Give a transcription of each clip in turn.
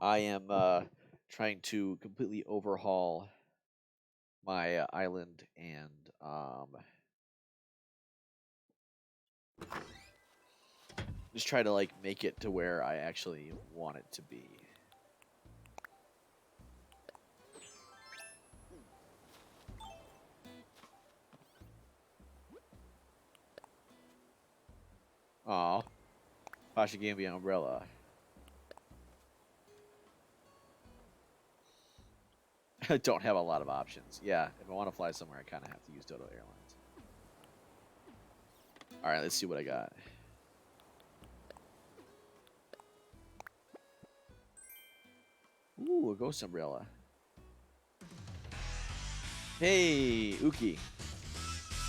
I am trying to completely overhaul my island and just try to like make it to where I actually want it to be. Aw, Pasha gave me an umbrella. I don't have a lot of options. Yeah, if I want to fly somewhere, I kind of have to use Dodo Airlines. All right, let's see what I got. Ooh, a ghost umbrella. Hey, Uki.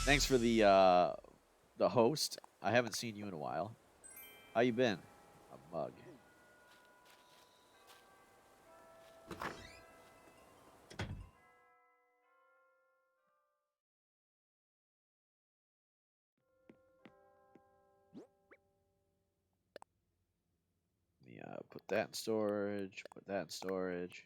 Thanks for the host. I haven't seen you in a while. How you been? A mug. Let me put that in storage. Put that in storage.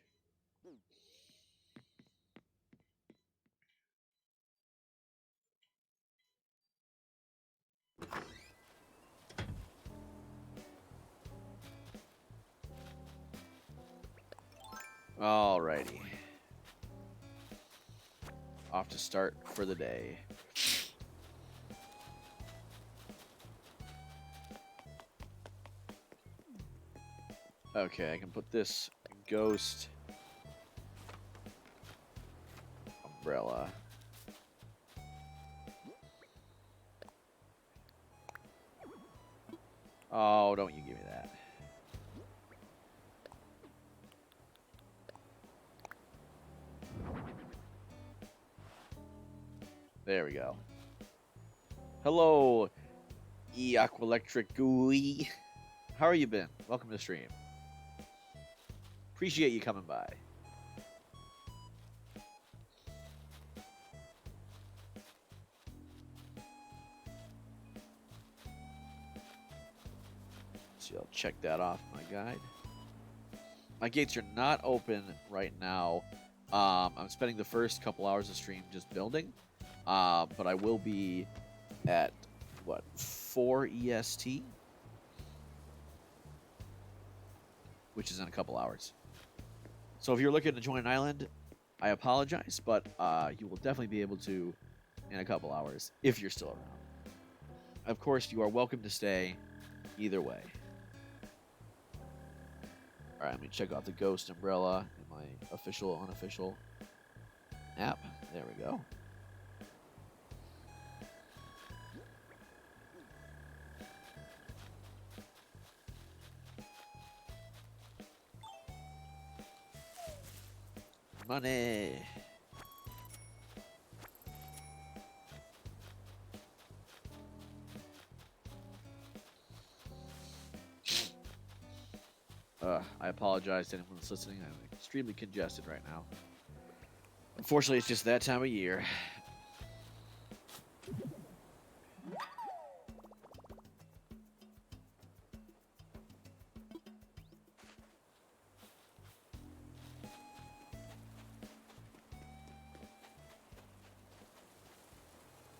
Alrighty. Off to start for the day. Okay, I can put this ghost umbrella. Oh, don't you give me that. There we go. Hello, Equelectric Gooey. How are you been? Welcome to the stream. Appreciate you coming by. So I'll check that off my guide. My gates are not open right now. I'm spending the first couple hours of stream just building. But I will be at what 4 EST, which is in a couple hours. So if you're looking to join an island, I apologize, but you will definitely be able to in a couple hours if you're still around. Of course, you are welcome to stay either way. All right, let me check out the Ghost Umbrella in my official, unofficial app. There we go. Money. I apologize to anyone that's listening. I'm extremely congested right now. Unfortunately, it's just that time of year.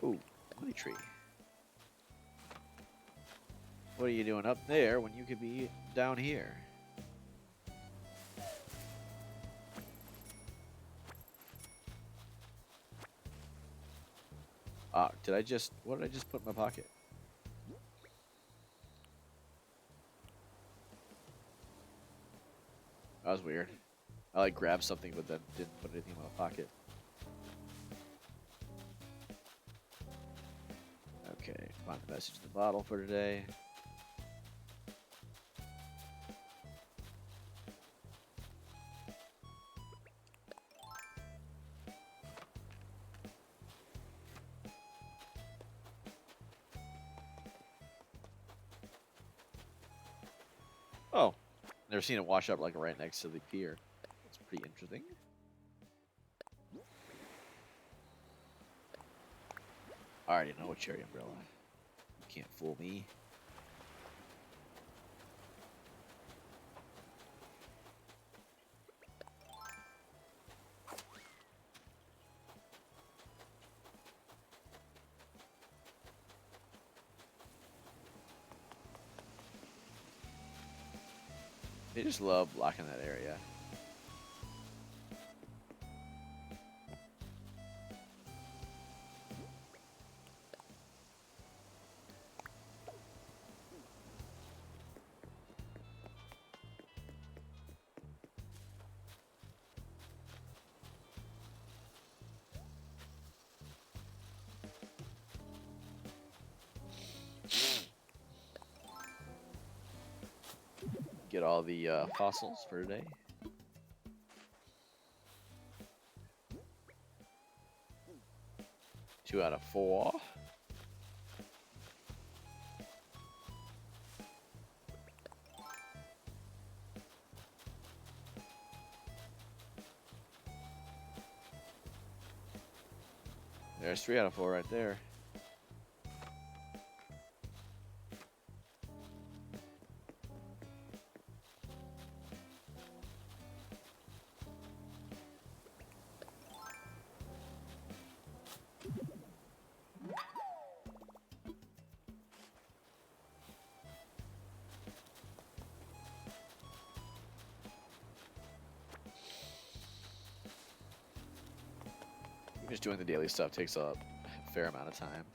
Ooh, money tree. What are you doing up there when you could be down here? Did I just... What did I just put in my pocket? That was weird. I like grabbed something but then didn't put anything in my pocket. Okay, find the message in the bottle for today. Oh, never seen it wash up like right next to the pier. That's pretty interesting. I already know a cherry umbrella. You can't fool me. They just love blocking that area. Get all the fossils for today. Two out of 4. There's 3 out of 4 right there. Just doing the daily stuff takes a fair amount of time.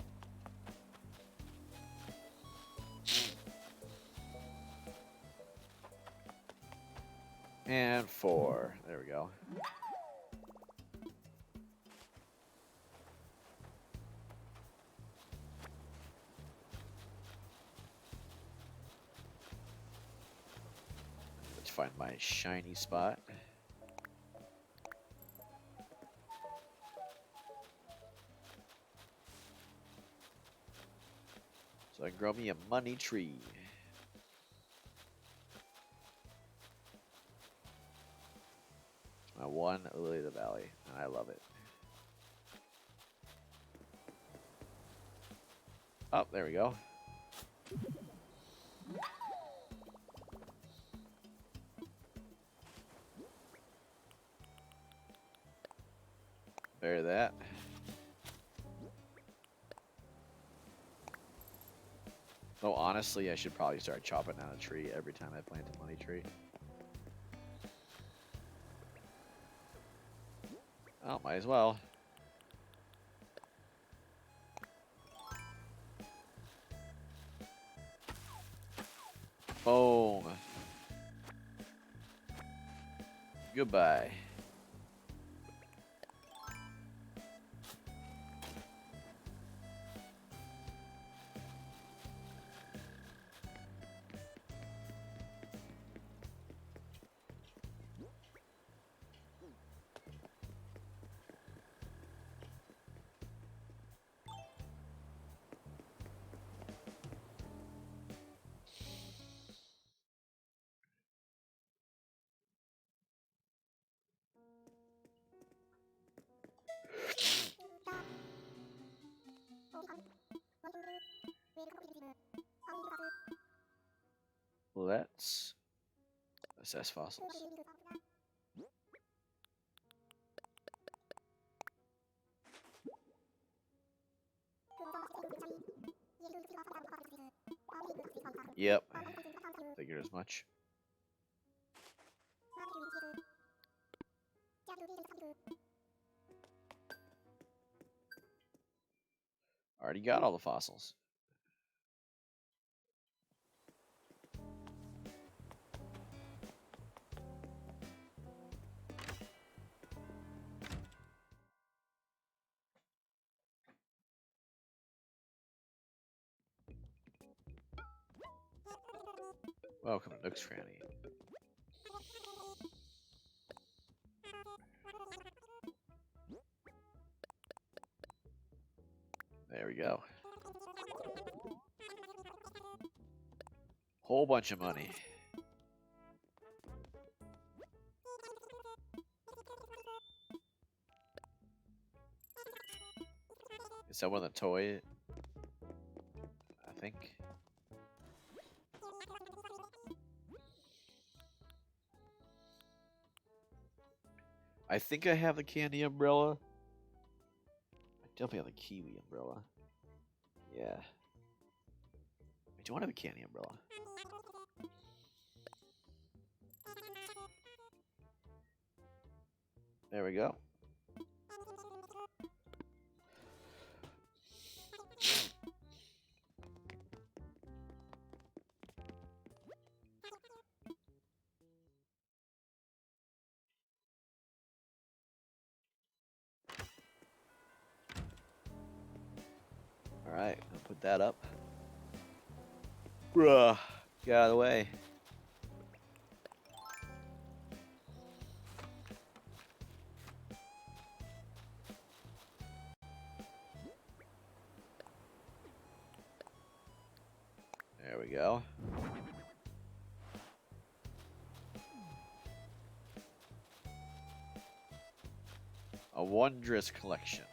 And 4. There we go. Let's find my shiny spot. So I can grow me a money tree. My one lily of the valley, and I love it. Oh, there we go. Bury that. Though honestly, I should probably start chopping down a tree every time I plant a money tree. Oh, might as well. Boom. Goodbye. Let's assess fossils. Yep. Figured as much. Already got all the fossils. Welcome to Nook's Cranny. There we go. Whole bunch of money. Is that one of the toy? I think. I think I have the candy umbrella. I definitely have the kiwi umbrella. Yeah. I don't have a candy umbrella. There we go. All right, I'll put that up. Bruh, get out of the way. There we go. A wondrous collection.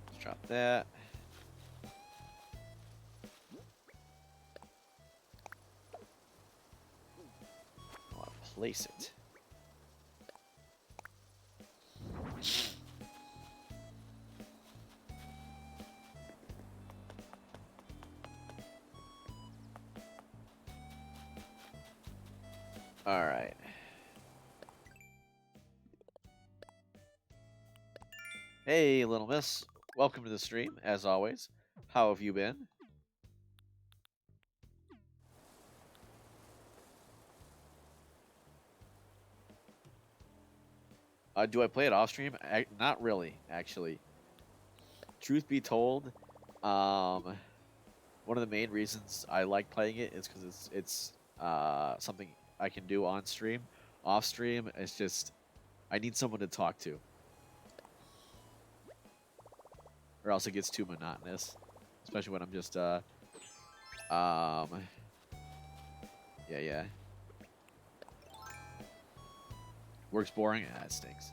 Let's drop that. I want to place it. All right. Hey, little miss. Welcome to the stream, as always. How have you been? Do I play it off stream? Not really, actually. Truth be told, one of the main reasons I like playing it is because it's something I can do on stream. Off stream, it's just I need someone to talk to, or else it gets too monotonous, especially when I'm just yeah. Work's boring. Ah, it stinks.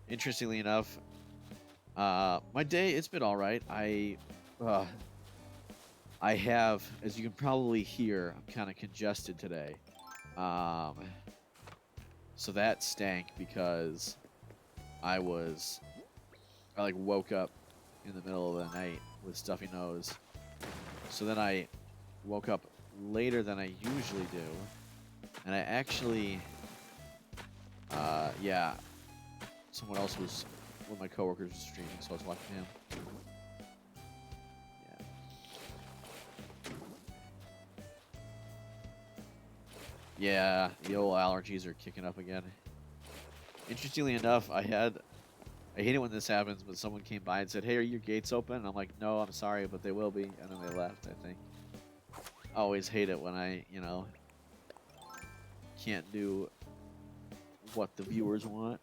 Interestingly enough, my day it's been all right. I have, as you can probably hear, I'm kind of congested today. So that stank because I like woke up in the middle of the night with stuffy nose. So then I woke up later than I usually do, and I actually, yeah, one of my coworkers was streaming, so I was watching him. Yeah, the old allergies are kicking up again. Interestingly enough, I hate it when this happens, but someone came by and said, "Hey, are your gates open?" And I'm like, "No, I'm sorry, but they will be." And then they left, I think. I always hate it when I, can't do what the viewers want.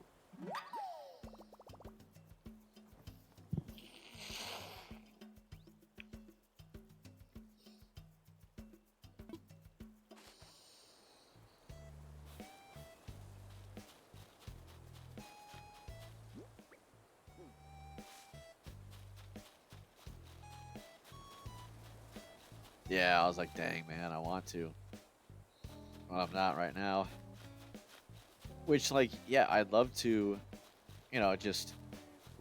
Yeah, I was like, dang, man, I want to. Well, I'm not right now. Which, like, yeah, I'd love to, just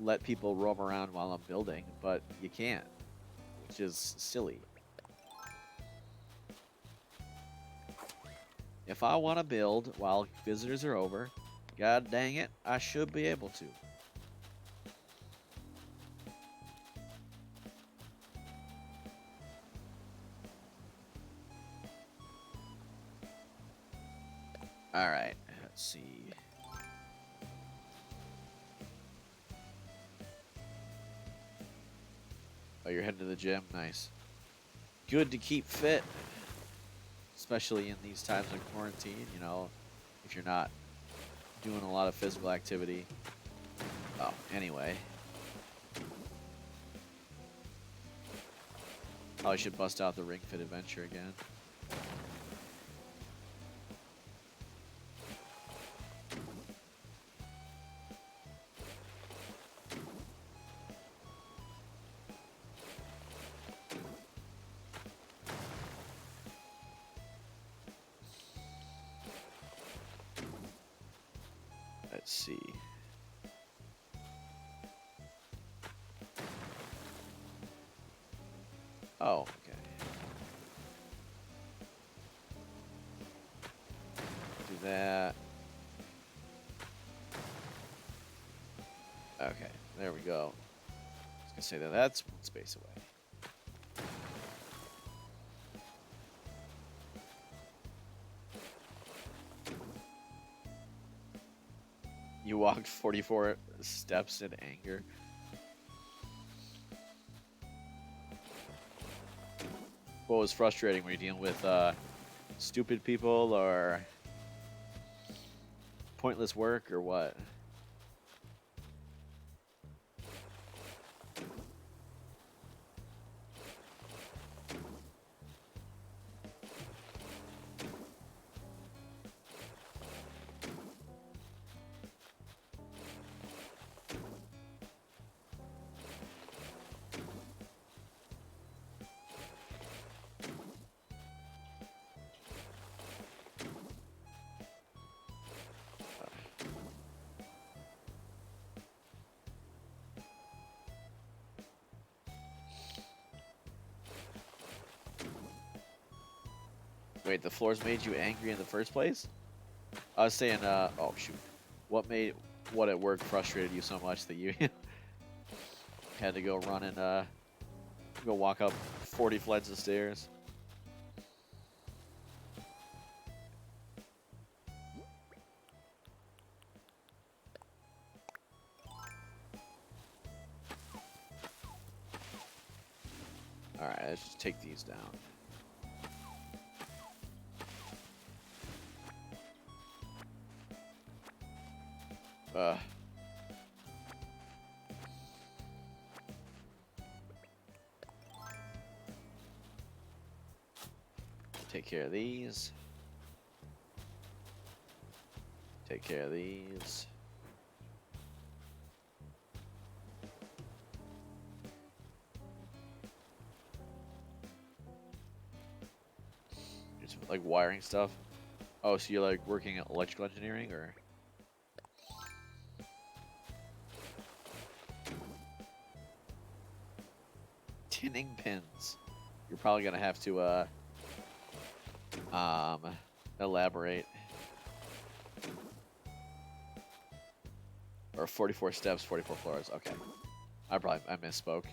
let people roam around while I'm building, but you can't, which is silly. If I want to build while visitors are over, god dang it, I should be able to. Alright, let's see. Oh, you're heading to the gym? Nice. Good to keep fit, especially in these times of quarantine, if you're not doing a lot of physical activity. Oh, anyway. Probably should bust out the Ring Fit Adventure again. Let's see. Oh, okay. Do that. Okay, there we go. I was gonna say that that's one space away. You walked 44 steps in anger. What was frustrating? Were you dealing with stupid people or pointless work or what? Wait, the floors made you angry in the first place? I was saying, oh shoot. What at work frustrated you so much that you had to go run and, go walk up 40 flights of stairs? Alright, let's just take these down. Take care of these. Take care of these. Just like wiring stuff. Oh, so you're like working at electrical engineering or? Tinning pins. You're probably gonna have to elaborate. Or 44 steps, 44 floors. Okay. I misspoke.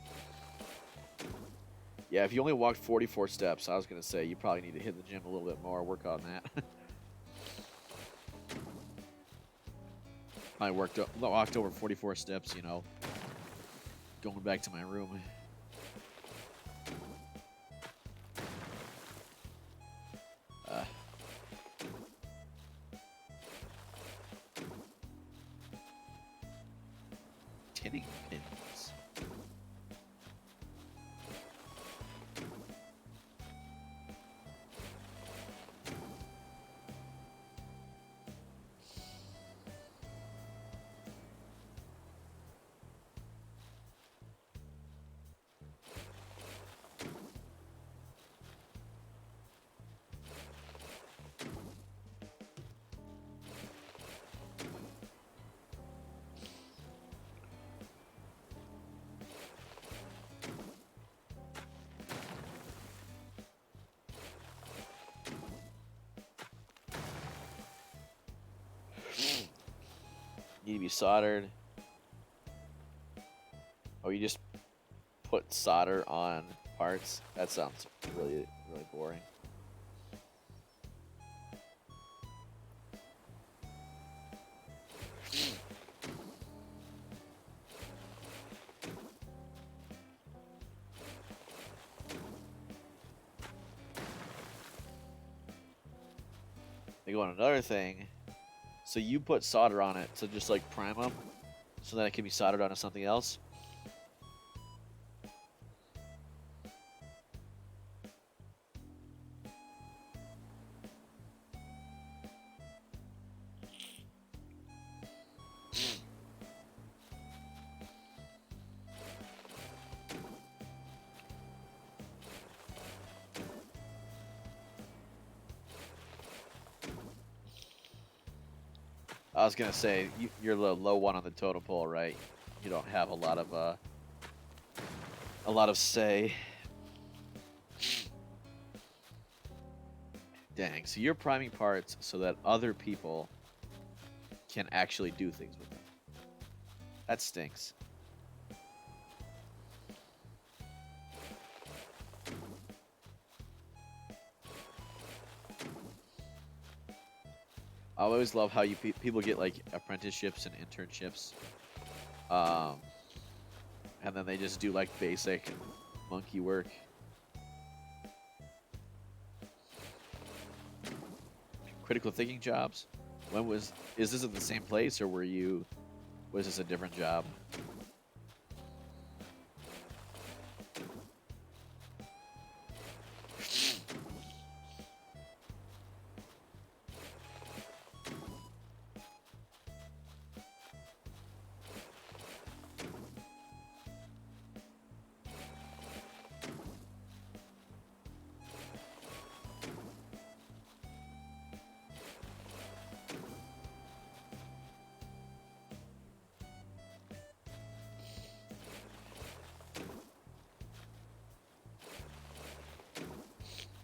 Yeah, if you only walked 44 steps, I was gonna say you probably need to hit the gym a little bit more, work on that. I walked over 44 steps, you know, going back to my room. Tinning pins. Need to be soldered. Oh, you just put solder on parts? That sounds really, really boring. They go on another thing. So you put solder on it to just like prime them so that it can be soldered onto something else. I was gonna say you're the low one on the totem pole, right? You don't have a lot of say. Dang. So you're priming parts so that other people can actually do things with them. That stinks. I always love how people get like apprenticeships and internships, um, and then they just do like basic monkey work. Critical thinking jobs. Is this at the same place or was this a different job?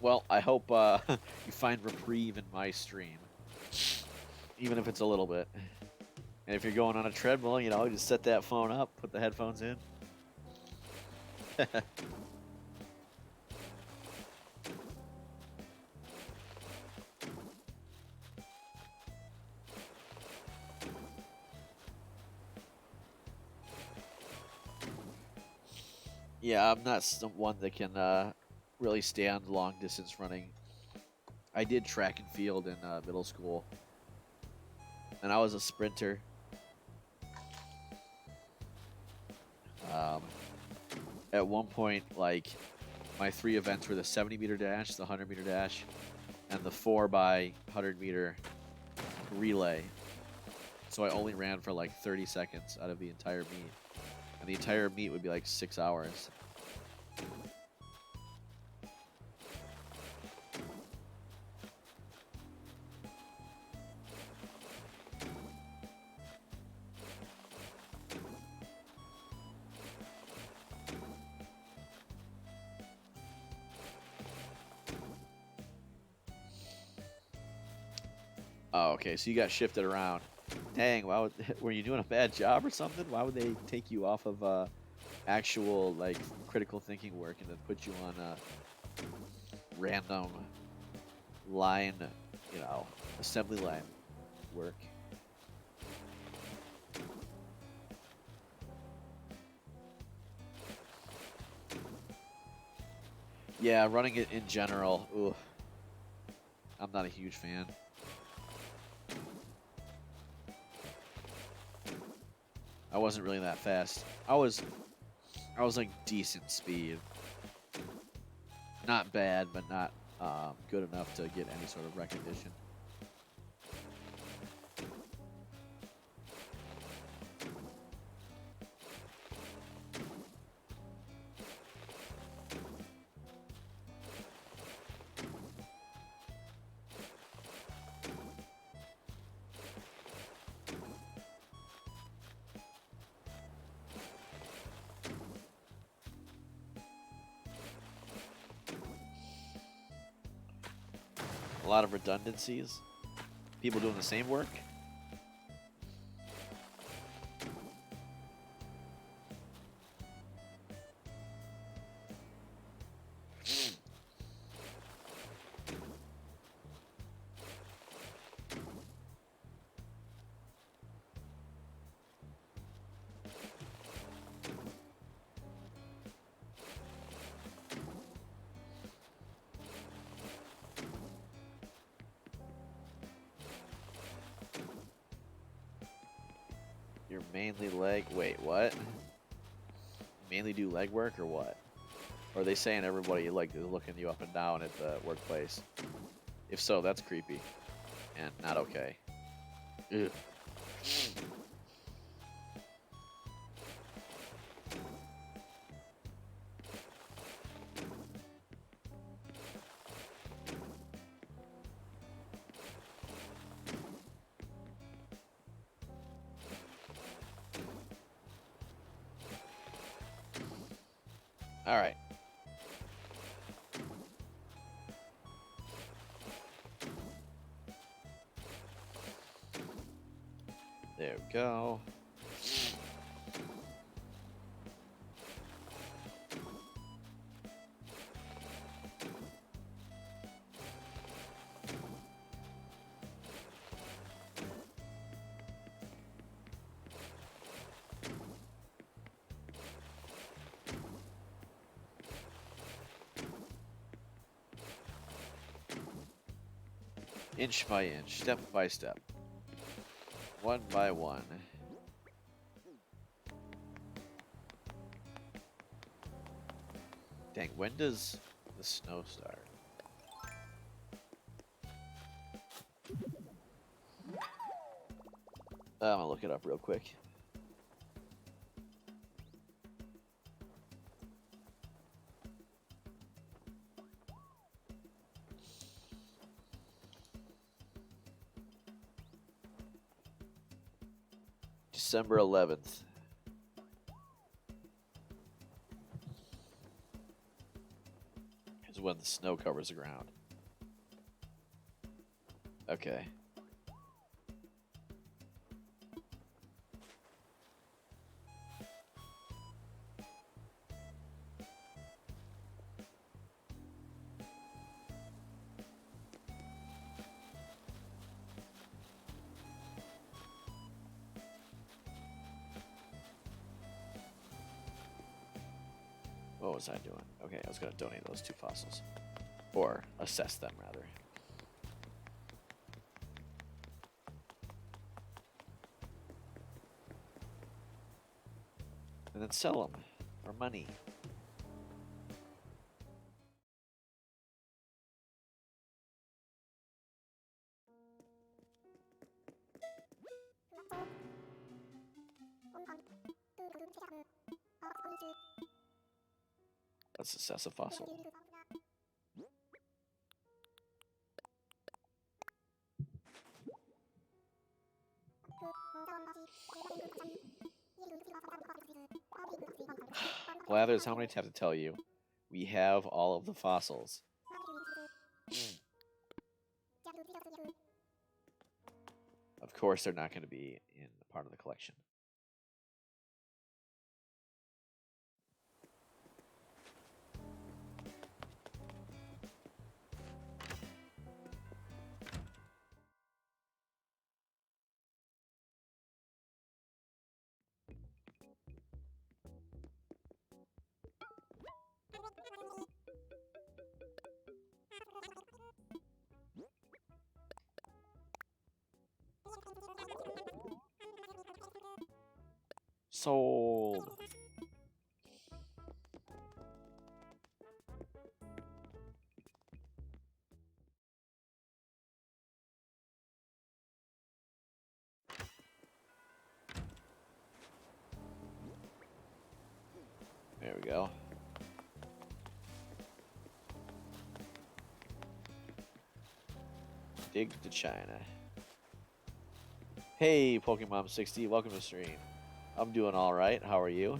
Well, I hope you find reprieve in my stream, even if it's a little bit. And if you're going on a treadmill, just set that phone up, put the headphones in. Yeah, I'm not someone that can really stand long distance running. I did track and field in middle school, and I was a sprinter. Um, at one point, like, my 3 events were the 70-meter dash, the 100-meter dash, and the 4 by 100-meter relay. So I only ran for like 30 seconds out of the entire meet. And the entire meet would be like 6 hours. Oh, okay, so you got shifted around. Dang, were you doing a bad job or something? Why would they take you off of actual like critical thinking work and then put you on a random line, assembly line work? Yeah, running it in general, ooh, I'm not a huge fan. I wasn't really that fast. I was like decent speed. Not bad, but not good enough to get any sort of recognition. A lot of redundancies. People doing the same work. You're mainly leg. Wait, what? Mainly do leg work or what? Or are they saying everybody like is looking you up and down at the workplace? If so, that's creepy and not okay. Ugh. All right. There we go. Inch by inch, step by step, one by one. Dang, when does the snow start? I'm gonna look it up real quick. December 11th. Is when the snow covers the ground. Okay. What was I doing? Okay, I was going to donate those 2 fossils. Or assess them, rather. And then sell them for money. Let's assess a fossil. Blathers, how many times to tell you? We have all of the fossils. Of course, they're not going to be in part of the collection. Sold. There we go. Dig to China. Hey, Pokemon60, welcome to the stream. I'm doing all right. How are you?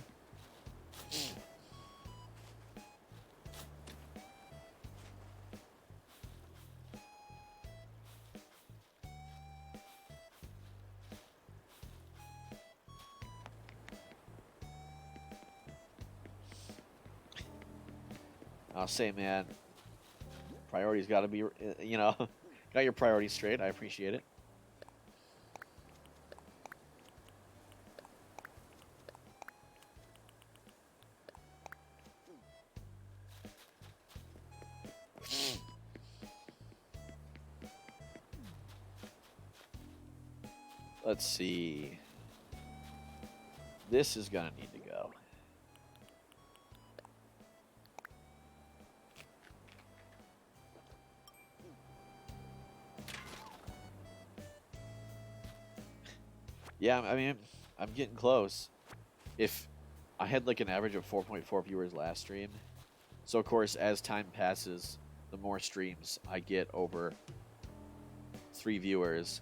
I'll say, man, priorities got to be, you know, got your priorities straight. I appreciate it. Let's see. This is going to need to go. Yeah, I mean, I'm getting close. If I had like an average of 4.4 viewers last stream, so of course, as time passes, the more streams I get over 3 viewers,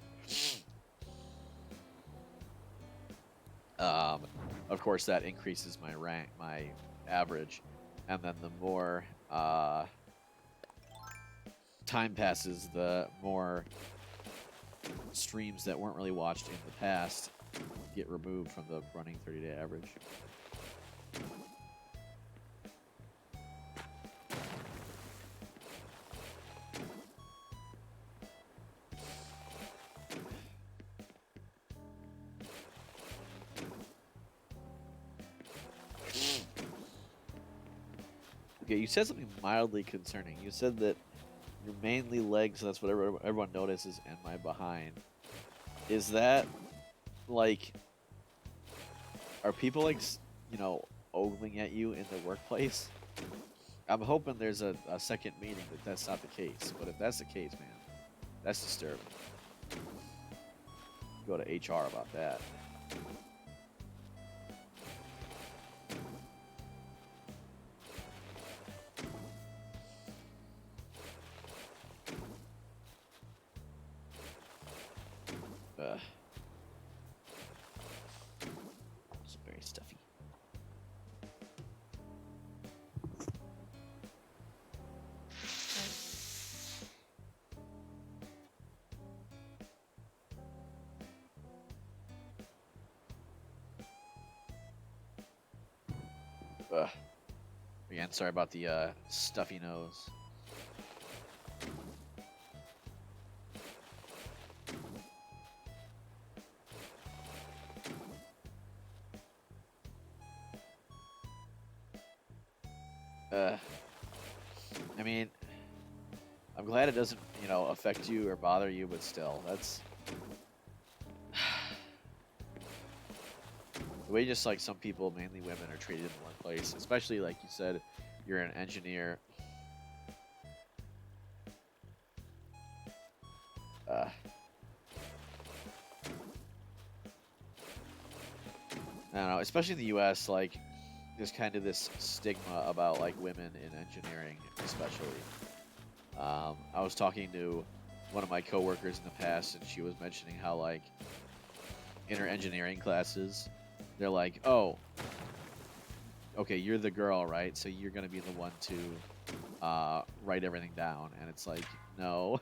of course that increases my rank, my average, and then the more time passes, the more streams that weren't really watched in the past get removed from the running 30-day average. Okay, you said something mildly concerning. You said that you're mainly legs, so that's what everyone notices, and my behind. Is that, like, are people, like, you know, ogling at you in the workplace? I'm hoping there's a second meaning that that's not the case. But if that's the case, man, that's disturbing. Go to HR about that. It's very stuffy. Again, sorry about the stuffy nose. I mean, I'm glad it doesn't, you know, affect you or bother you, but still, that's the way just like some people, mainly women, are treated in the workplace, especially like you said, you're an engineer. I don't know, especially in the U.S., like there's kind of this stigma about like women in engineering, especially. I was talking to one of my coworkers in the past, and she was mentioning how like in her engineering classes, they're like, "Oh, okay, you're the girl, right? So you're gonna be the one to write everything down." And it's like, no,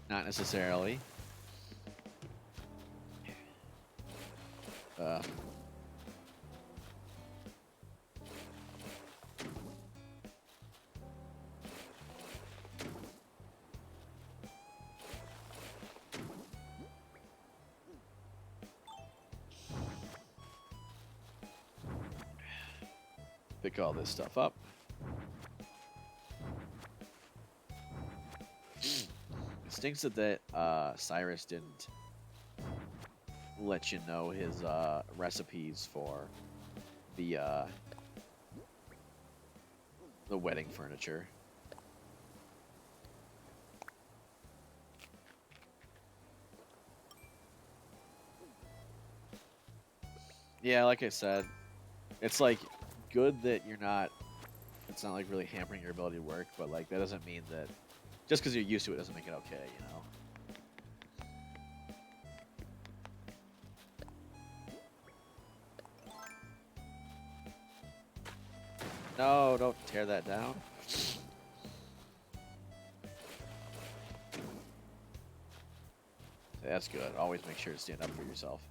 not necessarily. Uh, Pick all this stuff up. It stinks that Cyrus didn't let you know his recipes for the the wedding furniture. Yeah, like I said, it's like good that you're not. It's not like really hampering your ability to work, but like that doesn't mean that just because you're used to it doesn't make it okay, you know. No, don't tear that down. That's good. Always make sure to stand up for yourself.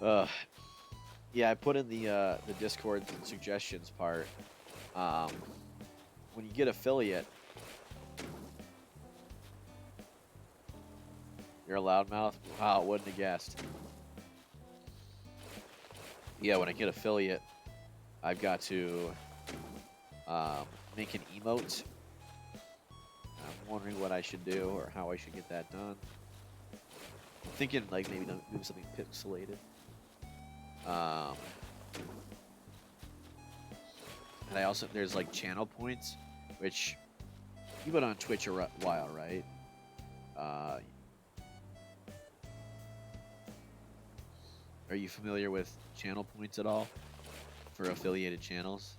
Ugh. Yeah, I put in the Discord suggestions part. Um, when you get affiliate, you're a loudmouth. Wow, wouldn't have guessed. Yeah, when I get affiliate, I've got to make an emote. I'm wondering what I should do or how I should get that done. I'm thinking like maybe do something pixelated. And there's like channel points, which you've been on Twitch a while, right? Uh, are you familiar with channel points at all for affiliated channels?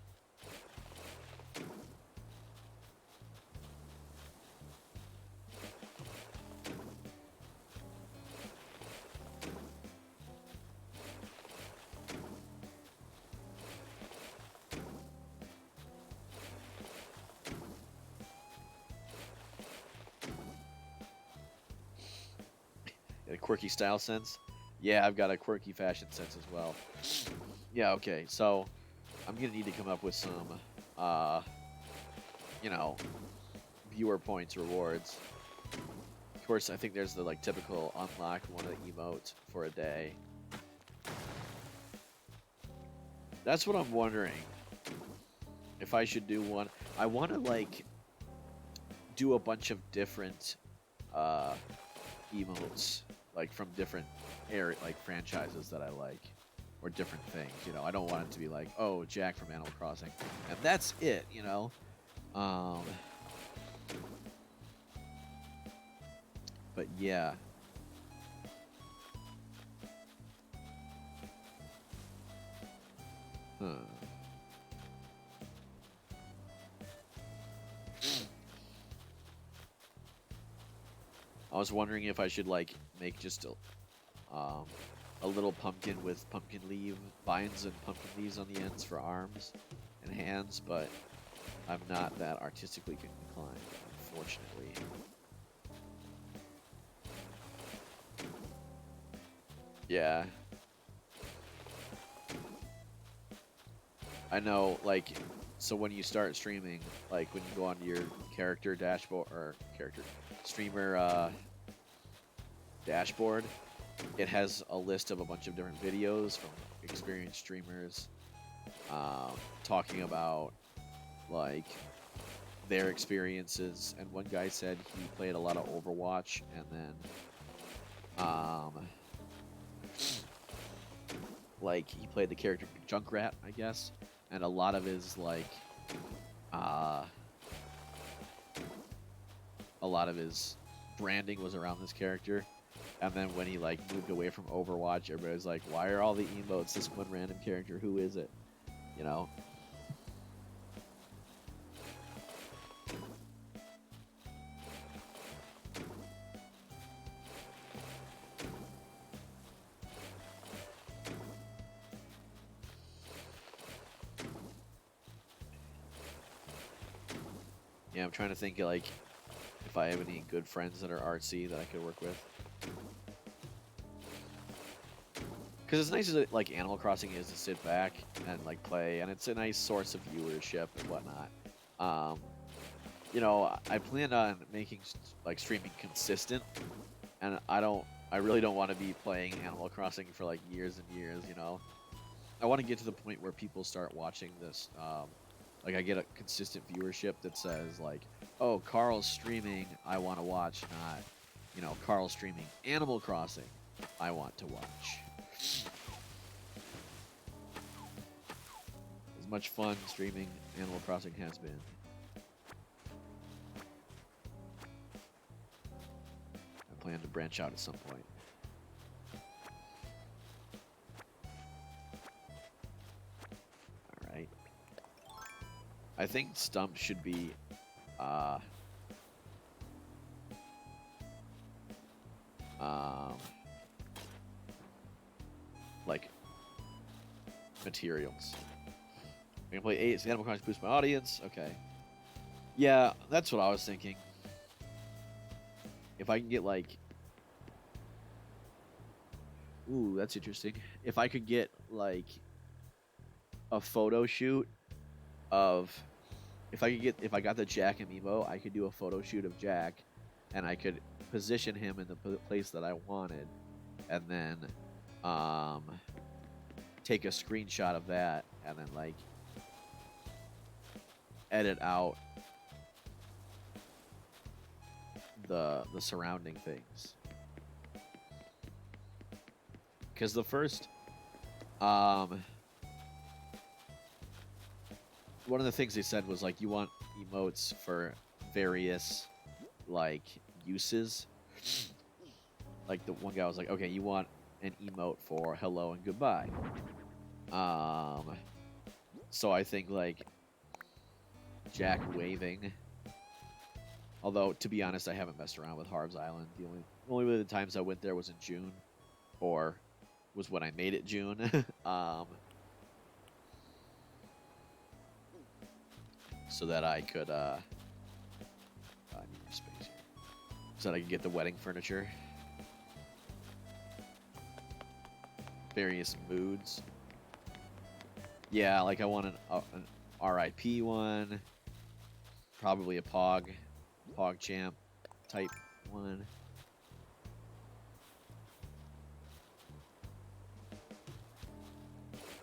A quirky style sense? Yeah, I've got a quirky fashion sense as well. Yeah, okay. So I'm gonna need to come up with some, uh, you know, viewer points rewards. Of course, I think there's the like typical unlock one of the emotes for a day. That's what I'm wondering. If I should do one, I want to like do a bunch of different uh, emotes, like from different like franchises that I like, or different things. You know, I don't want it to be like, oh, Jack from Animal Crossing, and that's it. You know, um, but yeah. Huh. I was wondering if I should like make just a little pumpkin with pumpkin leaf vines and pumpkin leaves on the ends for arms and hands, but I'm not that artistically inclined, unfortunately. Yeah, I know. Like, so when you start streaming, like when you go onto your character dashboard or character streamer dashboard, it has a list of a bunch of different videos from experienced streamers talking about like their experiences. And one guy said he played a lot of Overwatch, and then like he played the character Junkrat, I guess, and a lot of his like uh, a lot of his branding was around this character. And then when he like moved away from Overwatch, everybody's like, "Why are all the emotes this one random character? Who is it?" You know. Yeah, I'm trying to think like if I have any good friends that are artsy that I could work with. Because as nice as it, like Animal Crossing is to sit back and like play, and it's a nice source of viewership and whatnot. Um, you know, I plan on making like streaming consistent, and I really don't want to be playing Animal Crossing for like years and years. You know, I want to get to the point where people start watching this. Like I get a consistent viewership that says like, oh, Carl's streaming, I want to watch, not, you know, Carl's streaming Animal Crossing, I want to watch. As much fun streaming Animal Crossing has been. I plan to branch out at some point. All right. I think Stump should be like materials. I'm gonna play 8 Animal Crossing boost my audience. Okay. Yeah, that's what I was thinking. If I can get like, ooh, that's interesting. If I could get like a photo shoot of, if I got the Jack amiibo, I could do a photo shoot of Jack, and I could position him in the place that I wanted, and then um, take a screenshot of that, and then like edit out the surrounding things. Because the first, one of the things they said was like you want emotes for various like uses. Like the one guy was like, okay, you want an emote for hello and goodbye. So I think like Jack waving. Although to be honest, I haven't messed around with Harv's Island. The only way the times I went there was in June, or was when I made it June. So that I could I need more space here. So that I could get the wedding furniture. Various moods. Yeah, like I want an RIP one. Probably a Pog Champ type one.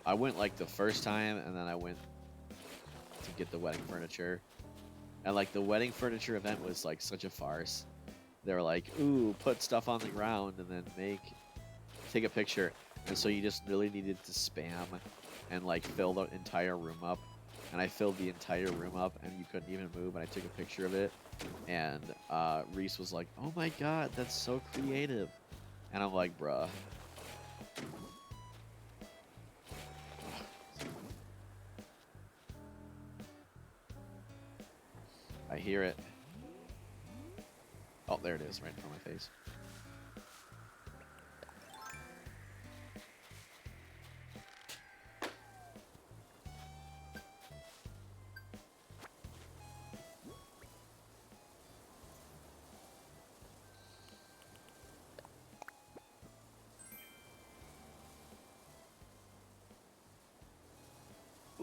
I went like the first time, and then I went to get the wedding furniture. And like the wedding furniture event was like such a farce. They were like, ooh, put stuff on the ground and then take a picture. And so you just really needed to spam and like fill the entire room up. And I filled the entire room up and you couldn't even move, and I took a picture of it. And Reese was like, oh my god, that's so creative. And I'm like, bruh. I hear it. Oh, there it is, right in front of my face.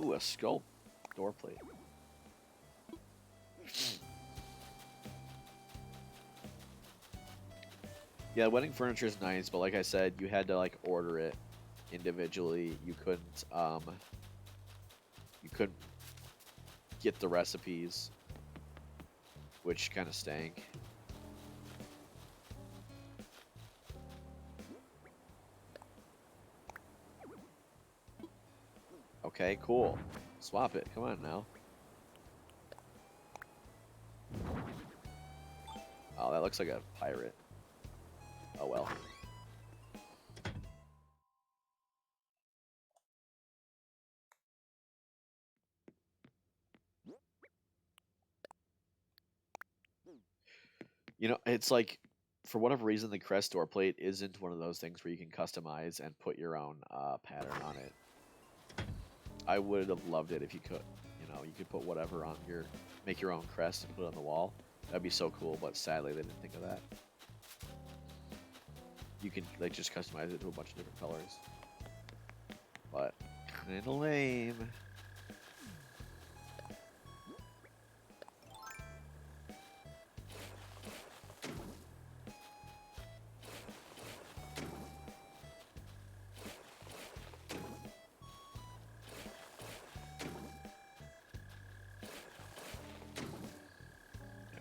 Ooh, a sculpt door plate. Yeah, wedding furniture is nice, but like I said, you had to like order it individually. You couldn't get the recipes, which kind of stank. Okay, cool. Swap it. Come on now. Oh, that looks like a pirate. Oh well. You know, it's like, for whatever reason, the crest door plate isn't one of those things where you can customize and put your own pattern on it. I would have loved it if you could. You know, you could put whatever on make your own crest and put it on the wall. That'd be so cool, but sadly they didn't think of that. You can like just customize it to a bunch of different colors. But kinda lame.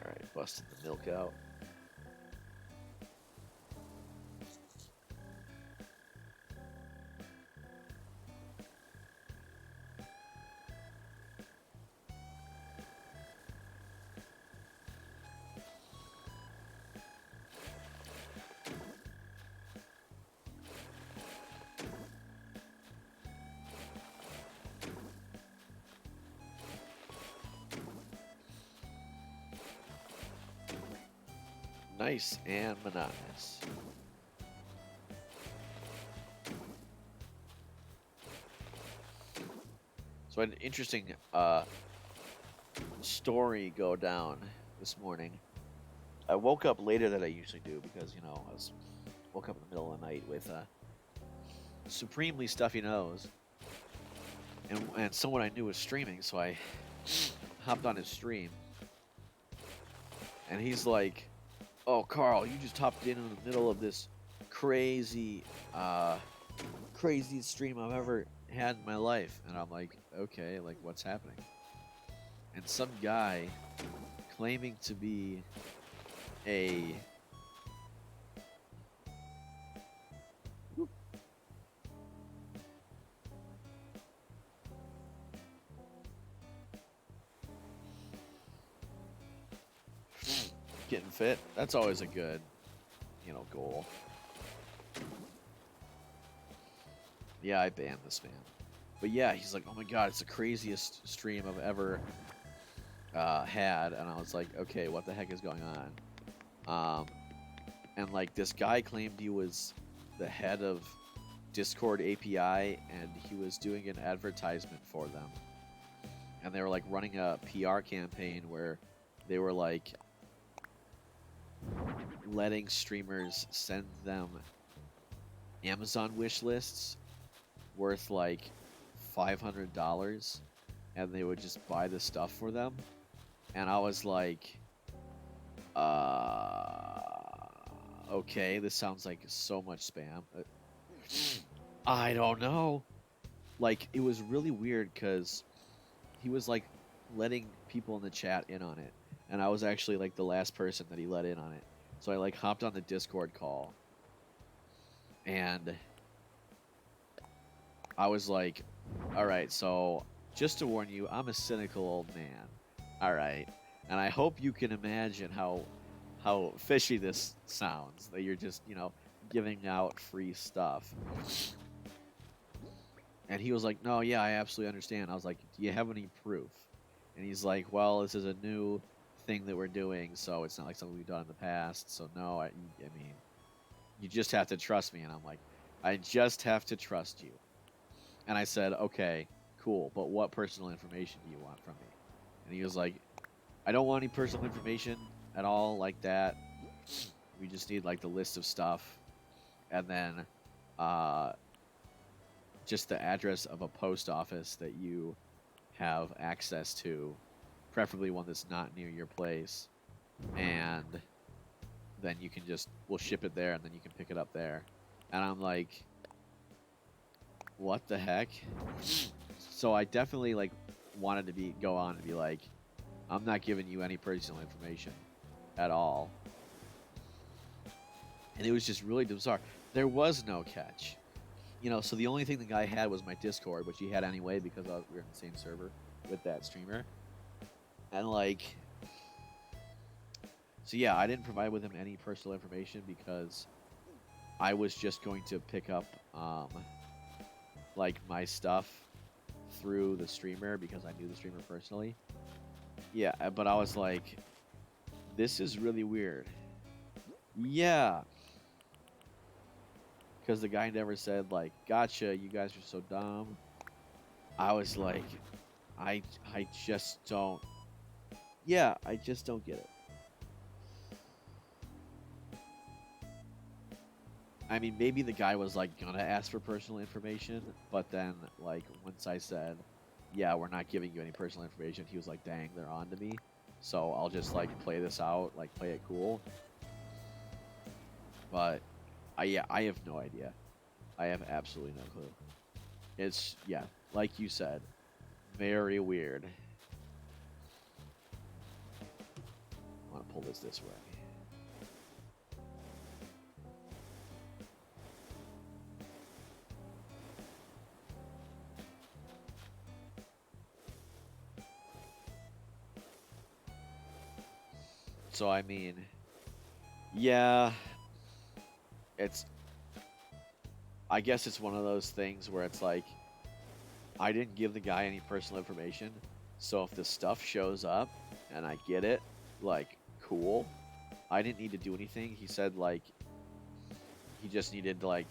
Alright, busting the milk out. Nice and monotonous. So I had an interesting story go down this morning. I woke up later than I usually do because, you know, woke up in the middle of the night with a supremely stuffy nose. And someone I knew was streaming, so I hopped on his stream. And he's like, oh, Carl, you just hopped in the middle of this crazy, craziest stream I've ever had in my life. And I'm like, okay, like, what's happening? And some guy claiming to be a getting fit. That's always a good goal. Yeah, I banned this man. But yeah, he's like, oh my god, it's the craziest stream I've ever had. And I was like, okay, what the heck is going on? And like this guy claimed he was the head of Discord API and he was doing an advertisement for them. And they were like running a PR campaign where they were like letting streamers send them Amazon wish lists worth like $500 and they would just buy the stuff for them. And I was like, okay, this sounds like so much spam. I don't know. Like, it was really weird because he was like letting people in the chat in on it. And I was actually like the last person that he let in on it. So I like hopped on the Discord call. And I was like, all right, so just to warn you, I'm a cynical old man. All right. And I hope you can imagine how fishy this sounds, that you're just, giving out free stuff. And he was like, no, yeah, I absolutely understand. I was like, do you have any proof? And he's like, well, this is a new thing that we're doing, so it's not like something we've done in the past. So no, I mean, you just have to trust me. And I'm like, I just have to trust you. And I said, okay, cool, but what personal information do you want from me? And he was like, I don't want any personal information at all like that. We just need like the list of stuff. And then just the address of a post office that you have access to, preferably one that's not near your place. And then you can we'll ship it there and then you can pick it up there. And I'm like, what the heck? So I definitely like wanted to go on and be like, I'm not giving you any personal information at all. And it was just really bizarre. There was no catch. So the only thing the guy had was my Discord, which he had anyway because we were in the same server with that streamer. And like, so yeah, I didn't provide with him any personal information because I was just going to pick up like my stuff through the streamer because I knew the streamer personally. Yeah, but I was like, this is really weird. Yeah. Because the guy never said, like, gotcha, you guys are so dumb. I was like, I just don't. Yeah, I just don't get it. I mean, maybe the guy was, like, gonna ask for personal information, but then, like, once I said, yeah, we're not giving you any personal information, he was like, dang, they're on to me. So I'll just, like, play this out, like, play it cool. But, I have no idea. I have absolutely no clue. It's, yeah, like you said, very weird. I want to pull this way. So, I mean, yeah, I guess it's one of those things where it's like, I didn't give the guy any personal information, so if the stuff shows up and I get it, like, cool. I didn't need to do anything. He said, like, he just needed to, like,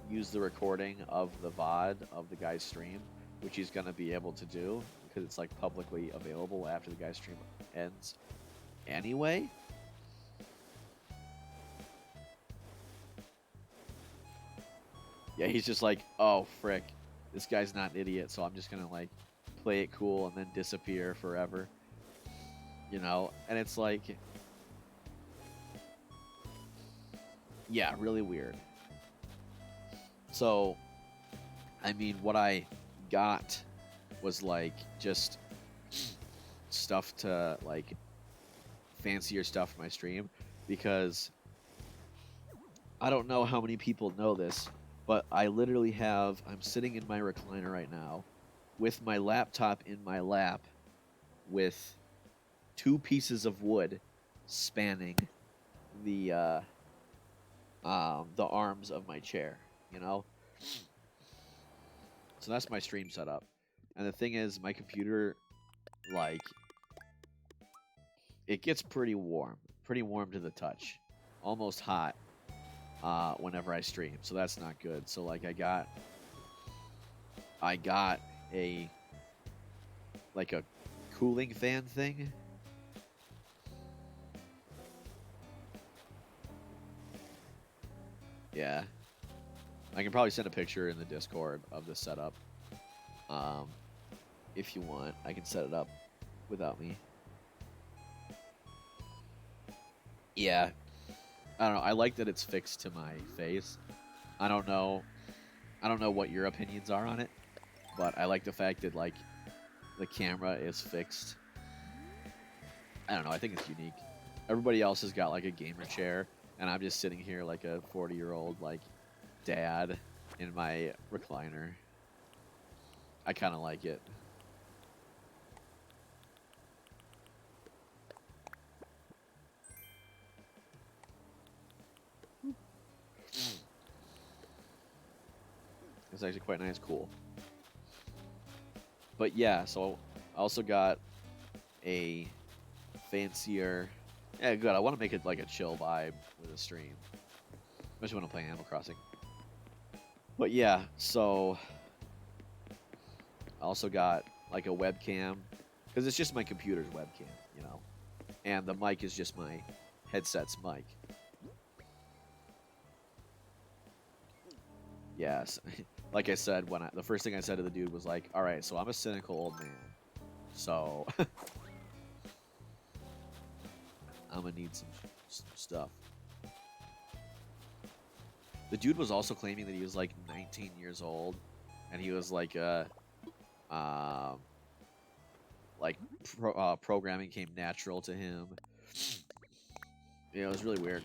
use the recording of the VOD of the guy's stream, which he's going to be able to do, because it's, like, publicly available after the guy's stream ends anyway. Yeah, he's just like, oh, frick, this guy's not an idiot, so I'm just going to, like, play it cool and then disappear forever. And it's like, yeah, really weird. So, I mean, what I got was, like, just stuff to, like, fancier stuff for my stream, because I don't know how many people know this, but I literally I'm sitting in my recliner right now with my laptop in my lap with 2 pieces of wood spanning the the arms of my chair, you know? So that's my stream setup. And the thing is, my computer, like, it gets pretty warm to the touch, almost hot whenever I stream. So that's not good. So like I got a like a cooling fan thing. Yeah, I can probably send a picture in the Discord of the setup. Um, if you want, I can set it up without me. Yeah, I don't know. I like that it's fixed to my face. I don't know. I don't know what your opinions are on it, but I like the fact that like the camera is fixed. I don't know. I think it's unique. Everybody else has got like a gamer chair, and I'm just sitting here like a 40-year-old like dad in my recliner. I kind of like it. It's actually quite nice, cool. But yeah, so I also got a fancier. Yeah, good. I want to make it like a chill vibe with a stream, especially when I'm playing Animal Crossing. But yeah, so I also got like a webcam because it's just my computer's webcam, you know, and the mic is just my headset's mic. Yes, like I said when the first thing I said to the dude was like, "All right, so I'm a cynical old man, so I'm gonna need some stuff." The dude was also claiming that he was like 19 years old, and he was um, like programming came natural to him. Yeah, it was really weird.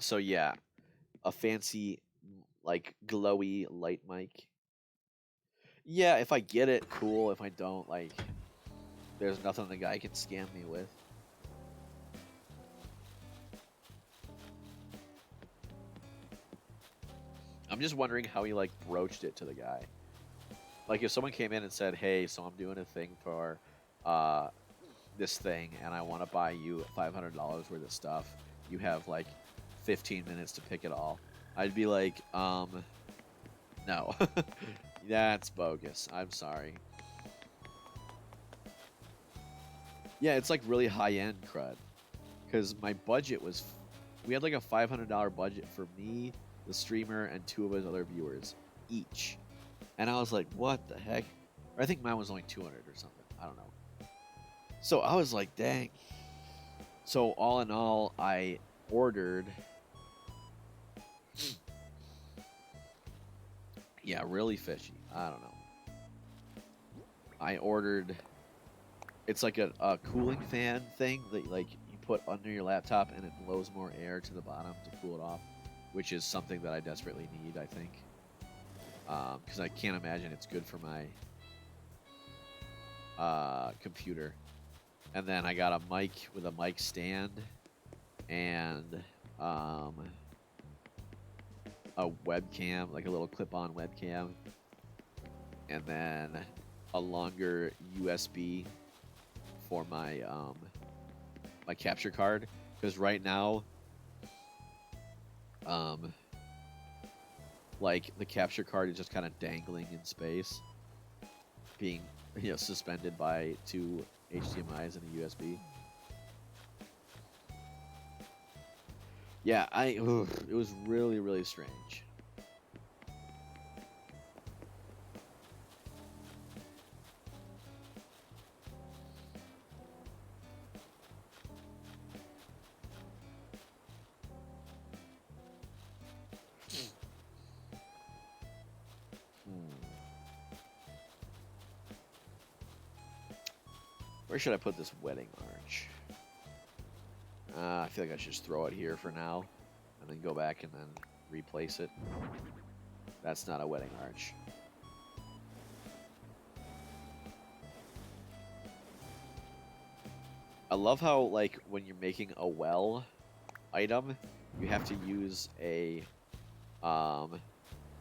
So yeah, a fancy like glowy light mic. Yeah, if I get it, cool. If I don't, like, there's nothing the guy can scam me with. I'm just wondering how he like broached it to the guy. Like if someone came in and said, "Hey, so I'm doing a thing for uh this thing and I want to buy you $500 worth of stuff. You have like 15 minutes to pick it all." I'd be like, no. That's bogus. I'm sorry. Yeah, it's like really high-end crud cuz my budget was we had like a $500 budget for me, the streamer, and two of his other viewers each. And I was like, what the heck? Or I think mine was only 200 or something. I don't know. So I was like, dang. So all in all, I ordered. Yeah, really fishy. I don't know. I ordered. It's like a cooling fan thing that like you put under your laptop and it blows more air to the bottom to cool it off, which is something that I desperately need. I think because I can't imagine it's good for my computer. And then I got a mic with a mic stand and um, a webcam, like a little clip-on webcam, and then a longer USB for my capture card. Because right now, um, like the capture card is just kind of dangling in space, being suspended by two HDMI's and a USB. Yeah, it was really really strange. Where should I put this wedding arch? I feel like I should just throw it here for now, and then go back and then replace it. That's not a wedding arch. I love how, like, when you're making a well item, you have to use a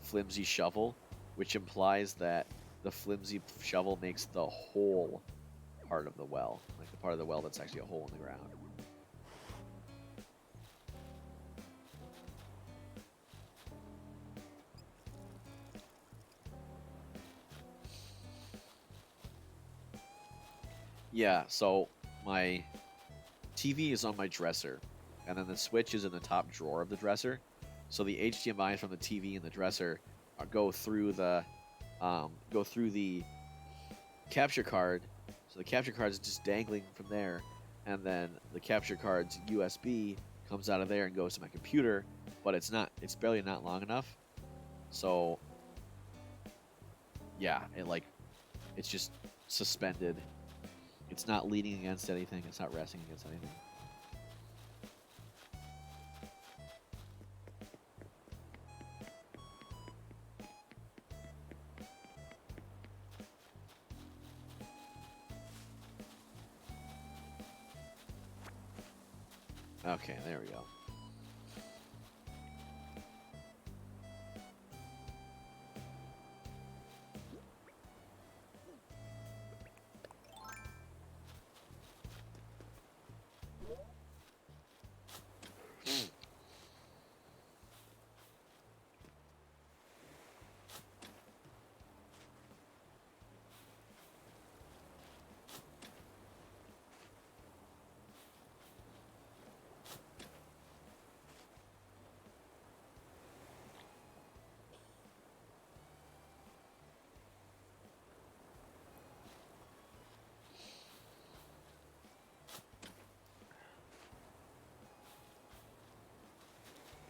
flimsy shovel, which implies that the flimsy shovel makes the whole part of the well, like the part of the well that's actually a hole in the ground. Yeah, so my TV is on my dresser, and then the Switch is in the top drawer of the dresser. So the HDMI from the TV and the dresser go through the capture card. So the capture card is just dangling from there, and then the capture card's USB comes out of there and goes to my computer, but it's barely not long enough. So yeah, it's just suspended. It's not leaning against anything. It's not resting against anything. Okay, there we go.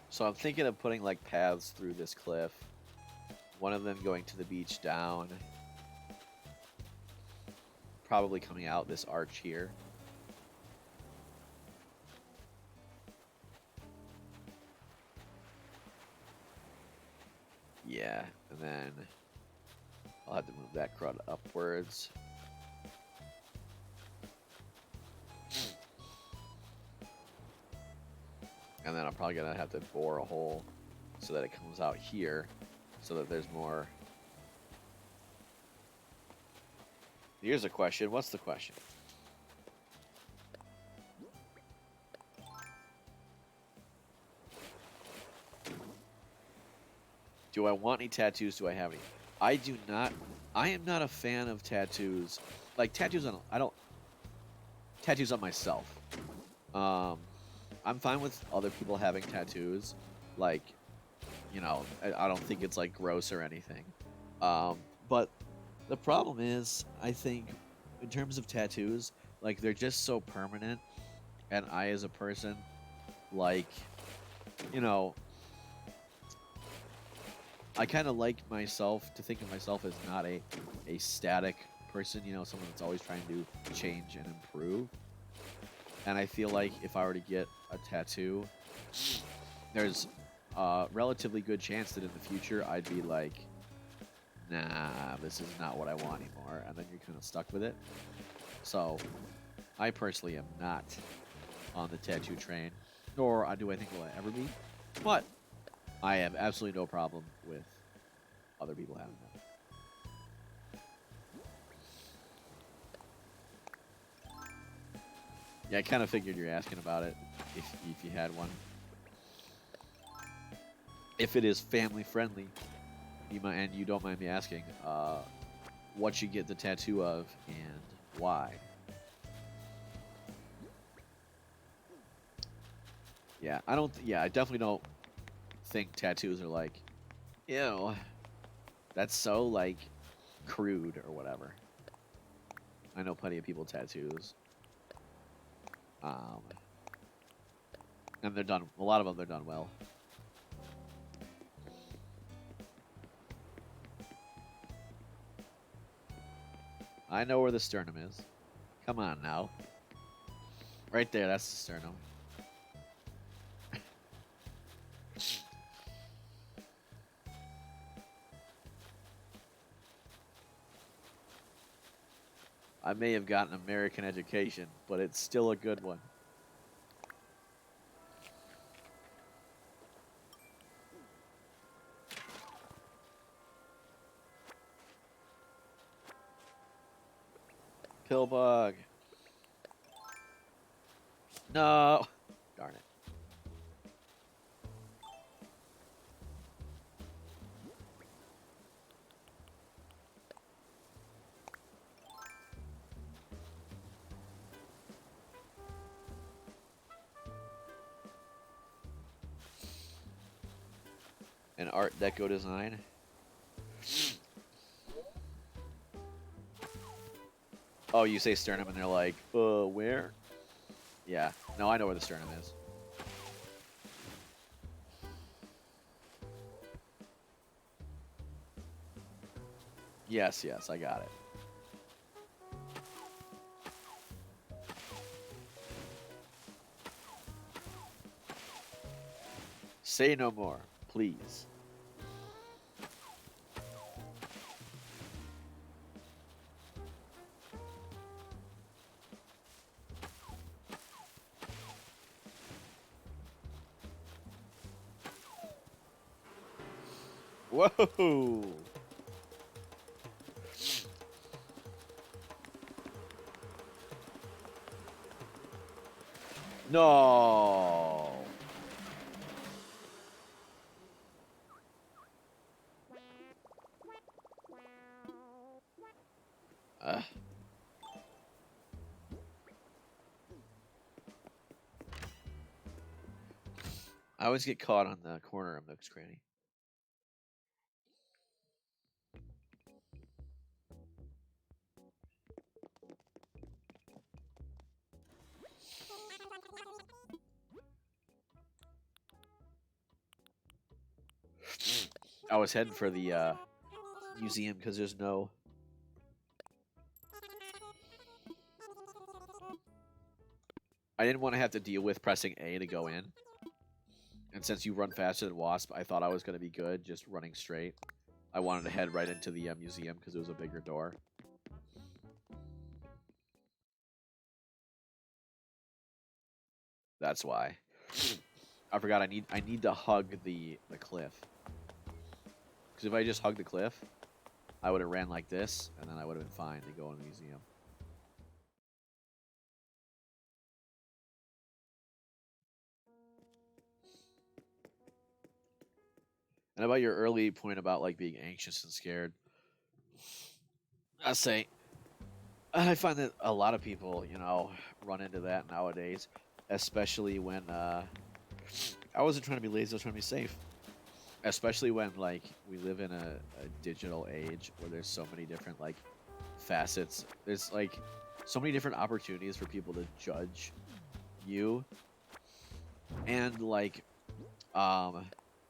So I'm thinking of putting like paths through this cliff. One of them going to the beach down. Probably coming out this arch here. Yeah, and then I'll have to move that crud upwards. And then I'm probably going to have to bore a hole so that it comes out here, so that there's more. Here's a question. What's the question? Do I want any tattoos? Do I have any? I do not. I am not a fan of tattoos. Like tattoos on. I don't. Tattoos on myself. I'm fine with other people having tattoos. Like, you know, I don't think it's like gross or anything. But the problem is, I think, in terms of tattoos, like they're just so permanent, and I, as a person, like, you know, I kind of like myself to think of myself as not a static person. You know, someone that's always trying to change and improve. And I feel like if I were to get a tattoo, there's a relatively good chance that in the future I'd be like, nah, this is not what I want anymore. And then you're kind of stuck with it. So I personally am not on the tattoo train, nor do I think will I ever be. But I have absolutely no problem with other people having them. Yeah, I kind of figured you're asking about it, if you had one. If it is family friendly, and you don't mind me asking, what you get the tattoo of and why? Yeah, I definitely don't think tattoos are like, ew, that's so like crude or whatever. I know plenty of people with tattoos. And they're done. A lot of them, they're done well. I know where the sternum is. Come on now. Right there, that's the sternum. I may have gotten American education, but it's still a good one. Pillbug. No. Darn it. An Art Deco design. Oh, you say sternum and they're like, where? Yeah. No, I know where the sternum is. Yes, yes, I got it. Say no more, please. Whoa! No! Ugh. I always get caught on the corner of Nook's Cranny. I was heading for the museum because there's no... I didn't want to have to deal with pressing A to go in. And since you run faster than Wasp, I thought I was going to be good just running straight. I wanted to head right into the museum because it was a bigger door. That's why. I forgot I need to hug the cliff. Because if I just hugged the cliff, I would have ran like this, and then I would have been fine to go in the museum. And about your early point about like being anxious and scared, I say I find that a lot of people, you know, run into that nowadays, especially when I wasn't trying to be lazy, I was trying to be safe. Especially when like we live in a digital age where there's so many different like facets. There's like so many different opportunities for people to judge you. And like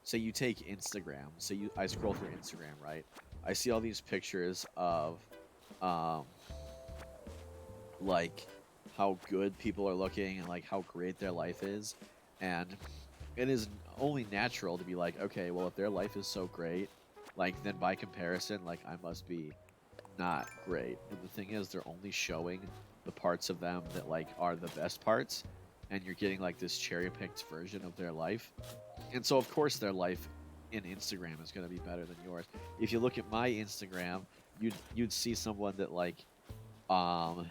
say you take Instagram. I scroll through Instagram, right? I see all these pictures of um like how good people are looking and like how great their life is. And it is only natural to be like, okay, well, if their life is so great, like then by comparison, like I must be not great. And the thing is, they're only showing the parts of them that like are the best parts, and you're getting like this cherry picked version of their life. And so of course their life in Instagram is going to be better than yours. If you look at my Instagram, you'd see someone that like um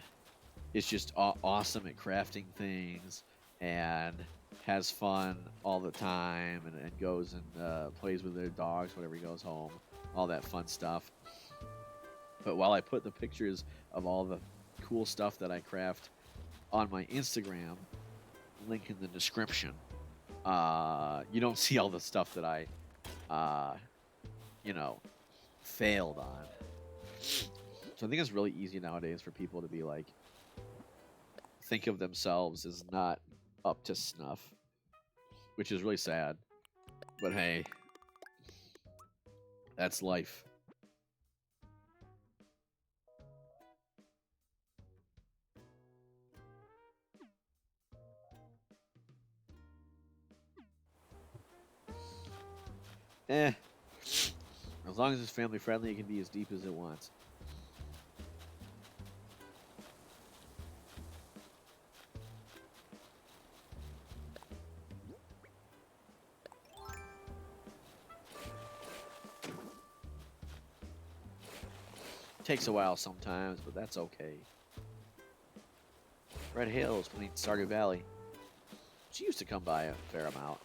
is just awesome at crafting things and has fun all the time and goes and plays with their dogs whenever he goes home, all that fun stuff. But while I put the pictures of all the cool stuff that I craft on my Instagram, link in the description, you don't see all the stuff that I, uh, you know, failed on. So I think it's really easy nowadays for people to be like, think of themselves as not up to snuff, which is really sad. But hey, that's life. Eh. As long as it's family friendly, it can be as deep as it wants. Takes a while sometimes, but that's okay. Red Hills between Stardew Valley. She used to come by a fair amount.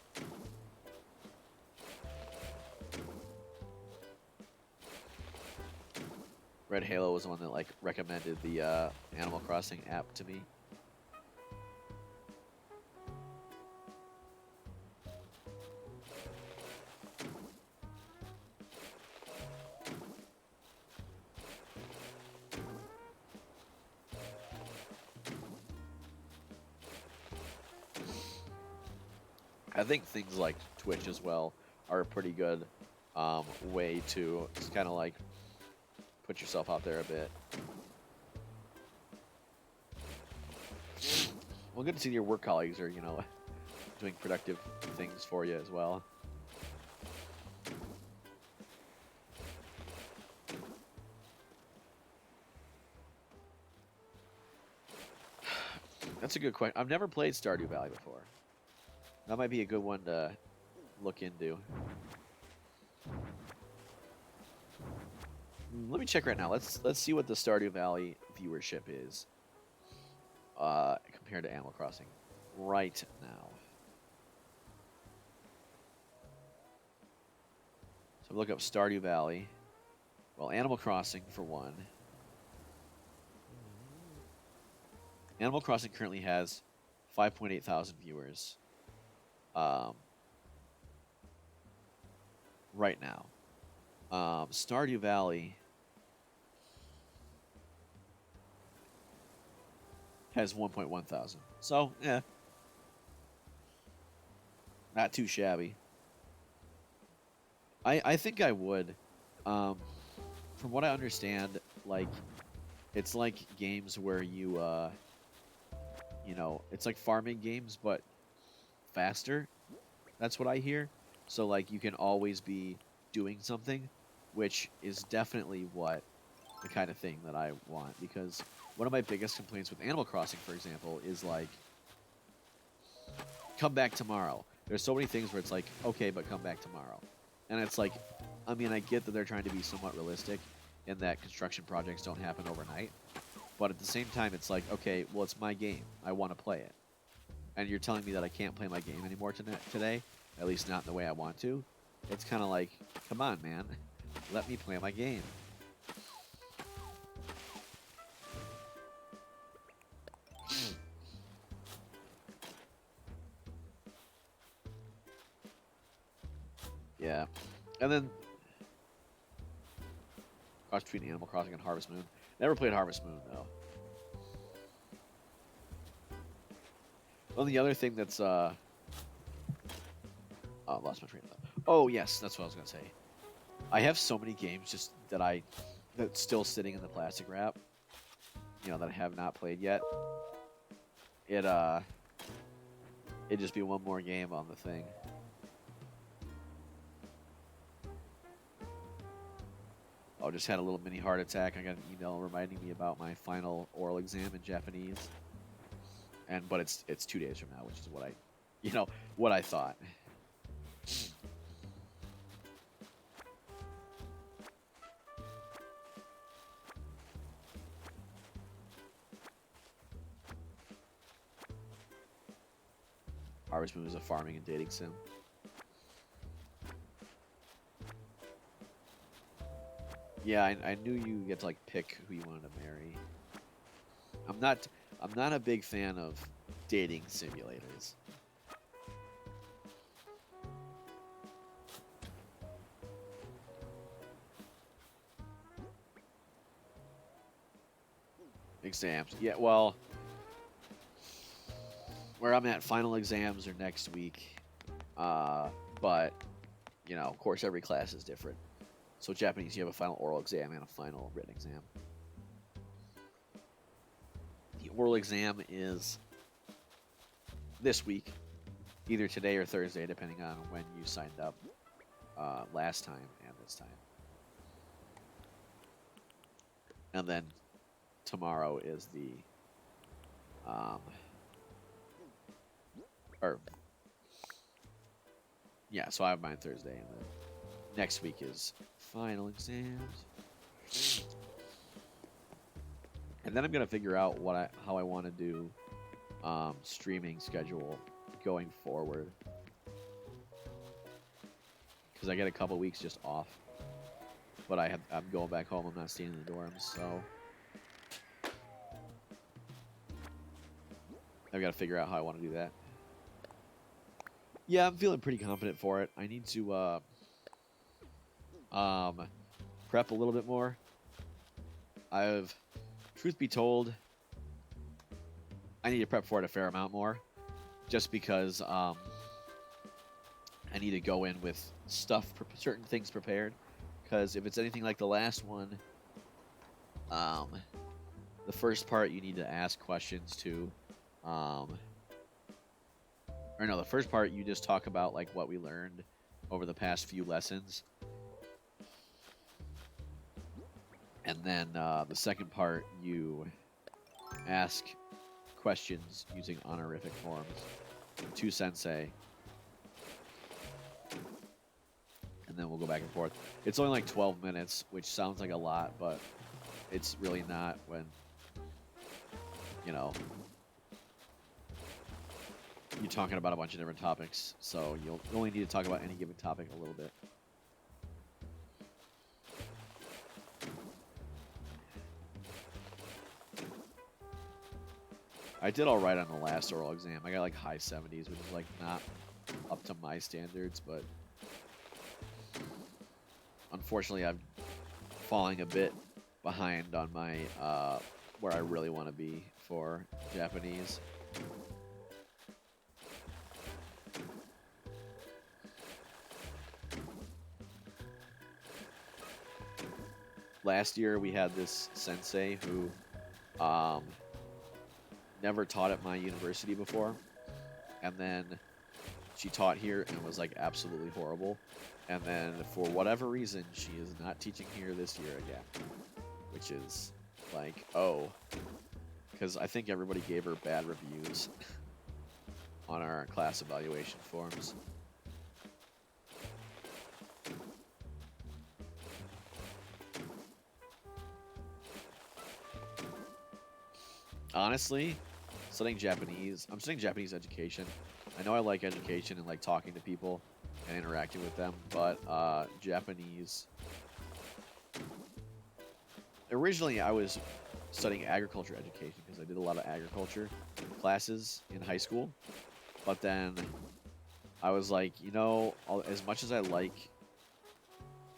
Red Halo was the one that like recommended the Animal Crossing app to me. I think things like Twitch as well are a pretty good way to kind of like put yourself out there a bit. Well, good to see your work colleagues are, doing productive things for you as well. That's a good question. I've never played Stardew Valley before. That might be a good one to look into. Let me check right now. Let's see what the Stardew Valley viewership is compared to Animal Crossing right now. So look up Stardew Valley. Well, Animal Crossing for one. Animal Crossing currently has 5.8 thousand viewers. Right now. Stardew Valley has 1.1 thousand. So, yeah. Not too shabby. I think I would. From what I understand, like, it's like games where it's like farming games, but faster. That's what I hear. So, like, you can always be doing something, which is definitely what the kind of thing that I want. Because one of my biggest complaints with Animal Crossing, for example, is like, come back tomorrow. There's so many things where it's like, okay, but come back tomorrow. And it's like, I mean, I get that they're trying to be somewhat realistic in that construction projects don't happen overnight. But at the same time, it's like, okay, well, it's my game. I want to play it. And you're telling me that I can't play my game anymore today, at least not in the way I want to. It's kind of like, come on, man. Let me play my game. Yeah. And then cross between Animal Crossing and Harvest Moon. Never played Harvest Moon though. Well, the other thing that's oh, I lost my train of thought. Oh yes, that's what I was gonna say. I have so many games just that's still sitting in the plastic wrap, that I have not played yet. It'd just be one more game on the thing. Oh, just had a little mini heart attack. I got an email reminding me about my final oral exam in Japanese. But it's 2 days from now, which is what I thought. Harvest Moon is a farming and dating sim. Yeah, I knew you get to like pick who you wanted to marry. I'm not a big fan of dating simulators. Exams. Yeah, well, where I'm at, final exams are next week. But of course, every class is different. So Japanese, you have a final oral exam and a final written exam. The oral exam is this week, either today or Thursday, depending on when you signed up. last time and this time. And then tomorrow is the or yeah, so I have mine Thursday, and then next week is final exams. And then I'm gonna figure out how I want to do streaming schedule going forward, because I get a couple weeks just off, but I'm going back home. I'm not staying in the dorms, so I've got to figure out how I want to do that. Yeah, I'm feeling pretty confident for it. I need to prep a little bit more. Truth be told, I need to prep for it a fair amount more, just because I need to go in with certain things prepared. Because if it's anything like the last one, the first part you need to ask questions to, the first part you just talk about like what we learned over the past few lessons. And then the second part, you ask questions using honorific forms to Sensei. And then we'll go back and forth. It's only like 12 minutes, which sounds like a lot, but it's really not when, you're talking about a bunch of different topics. So you'll only need to talk about any given topic a little bit. I did all right on the last oral exam. I got like high 70s, which is like not up to my standards, but unfortunately I'm falling a bit behind on my where I really want to be for Japanese. Last year we had this sensei who never taught at my university before, and then she taught here and was like absolutely horrible, and then for whatever reason she is not teaching here this year again, which is like, oh, because I think everybody gave her bad reviews on our class evaluation forms. Honestly, I'm studying Japanese education. I know I like education and like talking to people and interacting with them, but Japanese... Originally, I was studying agriculture education because I did a lot of agriculture classes in high school, but then I was like, as much as I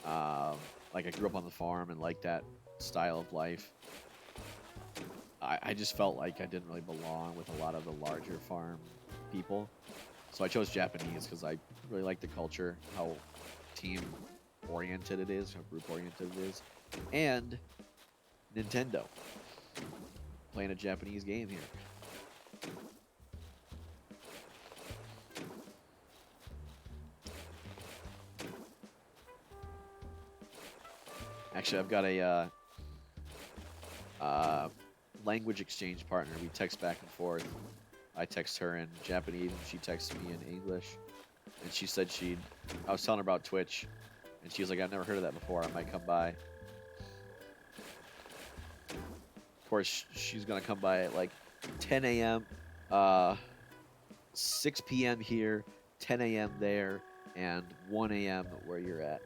I grew up on the farm and like that style of life, I just felt like I didn't really belong with a lot of the larger farm people. So I chose Japanese because I really like the culture, how team-oriented it is, how group-oriented it is. And Nintendo. Playing a Japanese game here. Actually, I've got a language exchange partner. We text back and forth. I text her in Japanese and she texts me in English. And she said I was telling her about Twitch, and she was like, I've never heard of that before. I might come by. Of course, she's gonna come by at like 10 a.m., 6 p.m. here, 10 a.m. there, and 1 a.m. where you're at.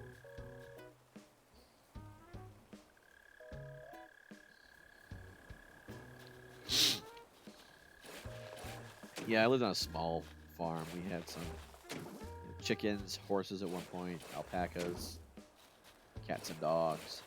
Yeah, I lived on a small farm. We had some chickens, horses at one point, alpacas, cats and dogs.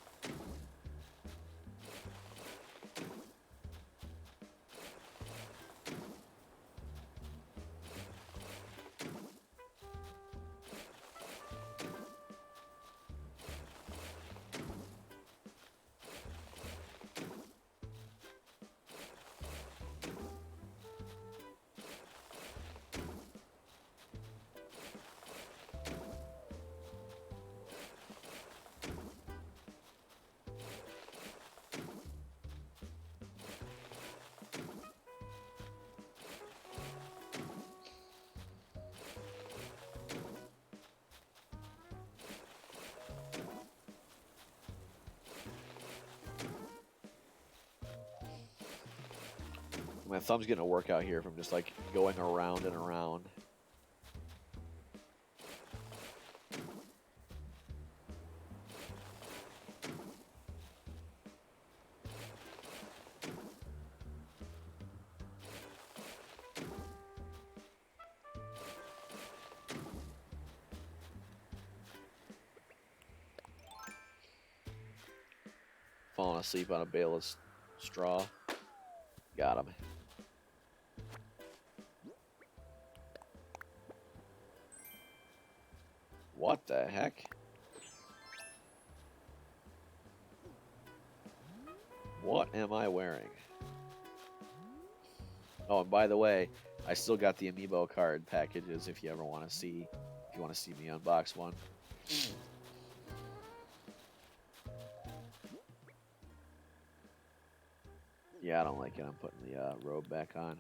My thumb's getting a workout here from just like going around and around. Falling asleep on a bale of straw. Got him. What the heck? What am I wearing? Oh, and by the way, I still got the amiibo card packages if you ever want to see, if you want to see me unbox one. Yeah, I don't like it. I'm putting the robe back on.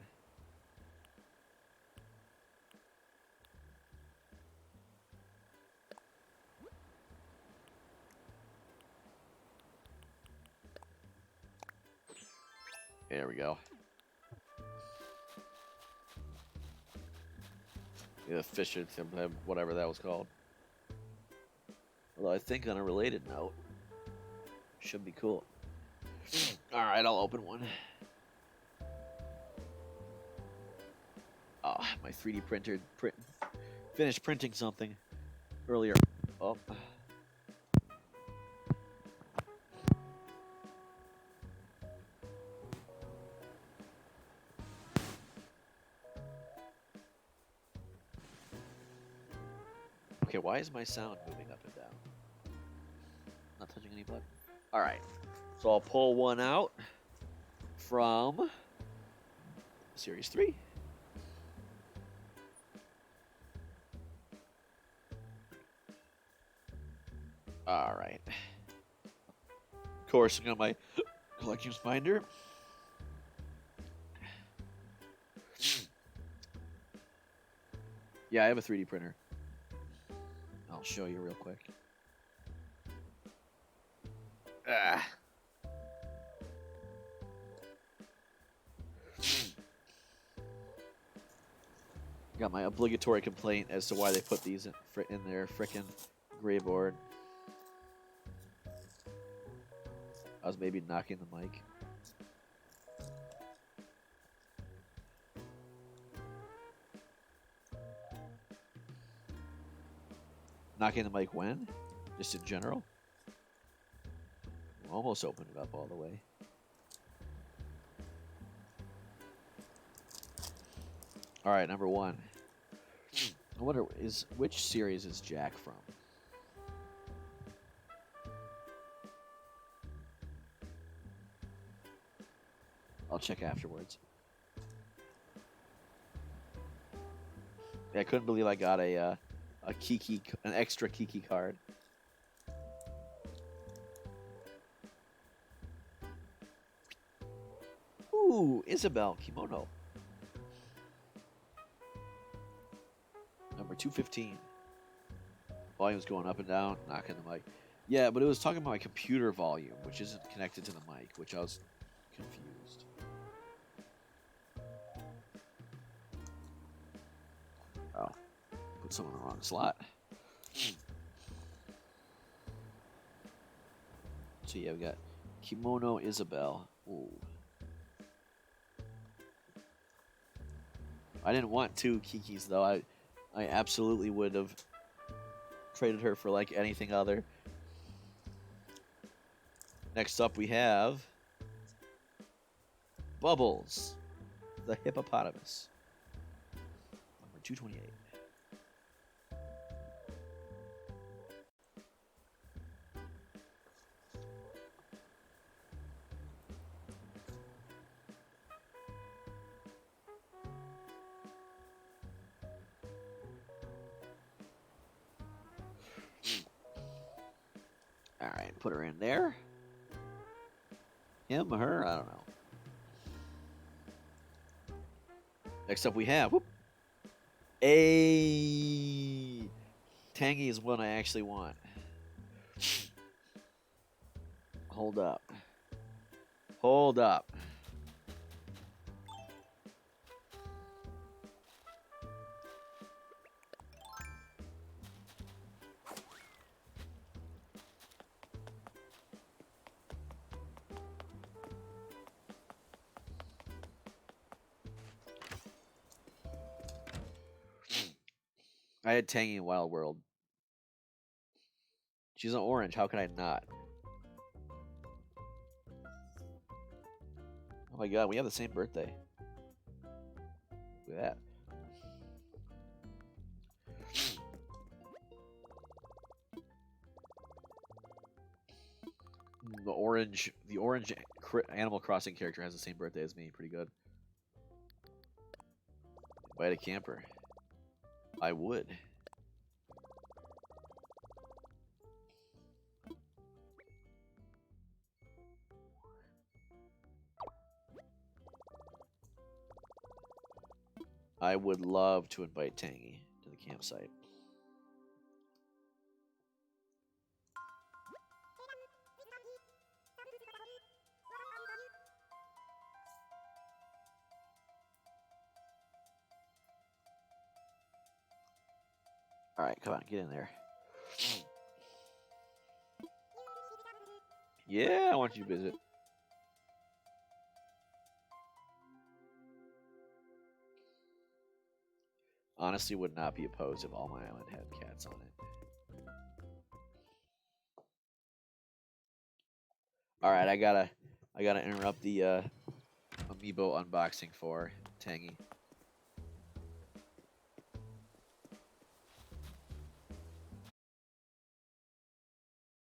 There we go. The Fisher, whatever that was called. Although I think on a related note, should be cool. All right, I'll open one. Oh, my 3D printer finished printing something earlier. Oh. Okay, why is my sound moving up and down? Not touching any button. All right, so I'll pull one out from Series 3. All right. Of course, I got my collections binder. Yeah, I have a 3D printer. I'll show you real quick. Got my obligatory complaint as to why they put these in their frickin' gray board. I was maybe knocking the mic. Knocking the mic when? Just in general? Almost opened it up all the way. All right, number one. I wonder which series is Jack from? I'll check afterwards. Yeah, I couldn't believe I got an extra Kiki card. Ooh, Isabel kimono. Number 215. Volume's going up and down, knocking the mic. Yeah, but it was talking about my computer volume, which isn't connected to the mic, which I was confused. Oh, put someone in the wrong slot. So yeah, we got Kimono Isabel. Ooh. I didn't want two Kikis though. I absolutely would have traded her for like anything other. Next up we have Bubbles, the hippopotamus. Number 228. All right, put her in there. Him, her, I don't know. Next up we have a Tangy is one I actually want. Hold up. Hold up. I had Tangy in Wild World. She's an orange. How can I not? Oh my god, we have the same birthday. Look at that. The orange Animal Crossing character has the same birthday as me. Pretty good. Invite a camper. I would. I would love to invite Tangy to the campsite. All right, come on, get in there. Yeah, I want you to visit. Honestly, would not be opposed if all my island had cats on it. All right, I gotta interrupt the amiibo unboxing for Tangy.